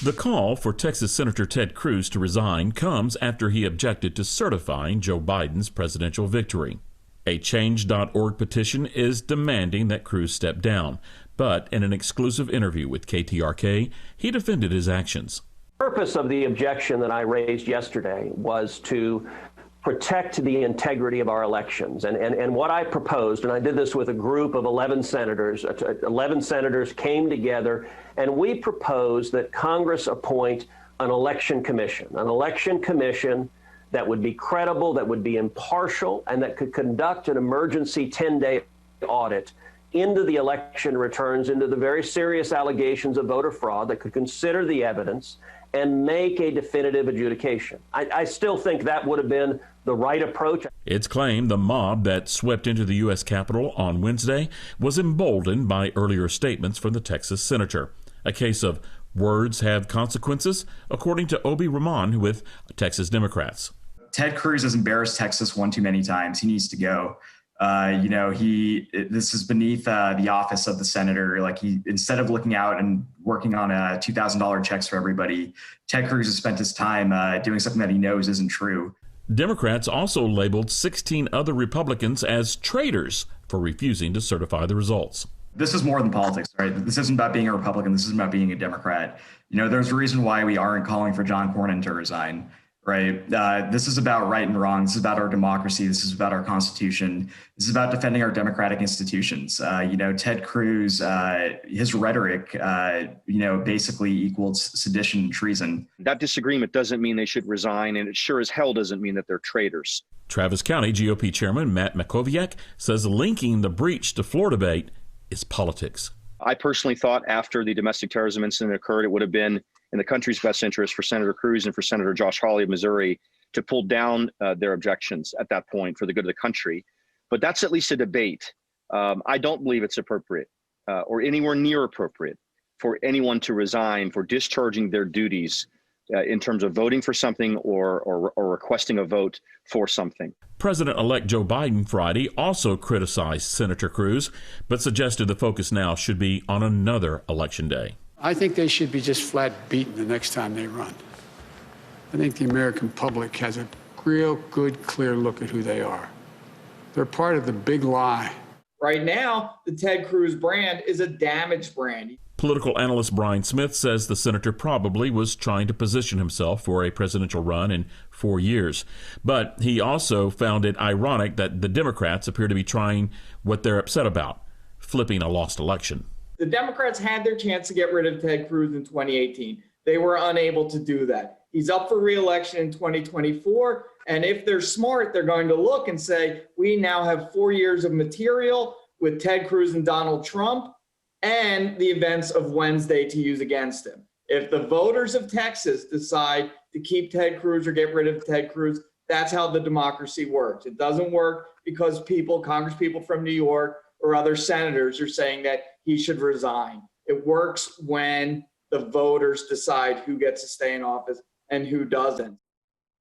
The call for Texas Senator Ted Cruz to resign comes after he objected to certifying Joe Biden's presidential victory. A Change.org petition is demanding that Cruz step down, but in an exclusive interview with KTRK, he defended his actions. The purpose of the objection that I raised yesterday was to protect the integrity of our elections. And what I proposed, and I did this with a group of 11 senators, 11 senators came together, and we proposed that Congress appoint an election commission that would be credible, that would be impartial, and that could conduct an emergency 10-day audit into the election returns, into the very serious allegations of voter fraud, that could consider the evidence and make a definitive adjudication. I still think that would have been the right approach. It's claimed the mob that swept into the U.S. Capitol on Wednesday was emboldened by earlier statements from the Texas senator. A case of words have consequences, according to Obi Rahman with Texas Democrats. Ted Cruz has embarrassed Texas one too many times. He needs to go. This is beneath the office of the senator. Instead of looking out and working on $2,000 checks for everybody, Ted Cruz has spent his time doing something that he knows isn't true. Democrats also labeled 16 other Republicans as traitors for refusing to certify the results. This is more than politics, right? This isn't about being a Republican. This isn't about being a Democrat. There's a reason why we aren't calling for John Cornyn to resign. Right. This is about right and wrong. This is about our democracy. This is about our Constitution. This is about defending our democratic institutions. Ted Cruz, his rhetoric, basically equals sedition and treason. That disagreement doesn't mean they should resign, and it sure as hell doesn't mean that they're traitors. Travis County GOP Chairman Matt Makoviak says linking the breach to floor debate is politics. I personally thought after the domestic terrorism incident occurred, it would have been in the country's best interest for Senator Cruz and for Senator Josh Hawley of Missouri to pull down their objections at that point for the good of the country. But that's at least a debate. I don't believe it's appropriate or anywhere near appropriate for anyone to resign for discharging their duties in terms of voting for something or requesting a vote for something. President-elect Joe Biden Friday also criticized Senator Cruz, but suggested the focus now should be on another election day. I think they should be just flat beaten the next time they run. I think the American public has a real good, clear look at who they are. They're part of the big lie. Right now, the Ted Cruz brand is a damaged brand. Political analyst Brian Smith says the senator probably was trying to position himself for a presidential run in 4 years. But he also found it ironic that the Democrats appear to be trying what they're upset about, flipping a lost election. The Democrats had their chance to get rid of Ted Cruz in 2018. They were unable to do that. He's up for re-election in 2024. And if they're smart, they're going to look and say, we now have 4 years of material with Ted Cruz and Donald Trump and the events of Wednesday to use against him. If the voters of Texas decide to keep Ted Cruz or get rid of Ted Cruz, that's how the democracy works. It doesn't work because Congress people from New York or other senators are saying that he should resign. It works when the voters decide who gets to stay in office and who doesn't.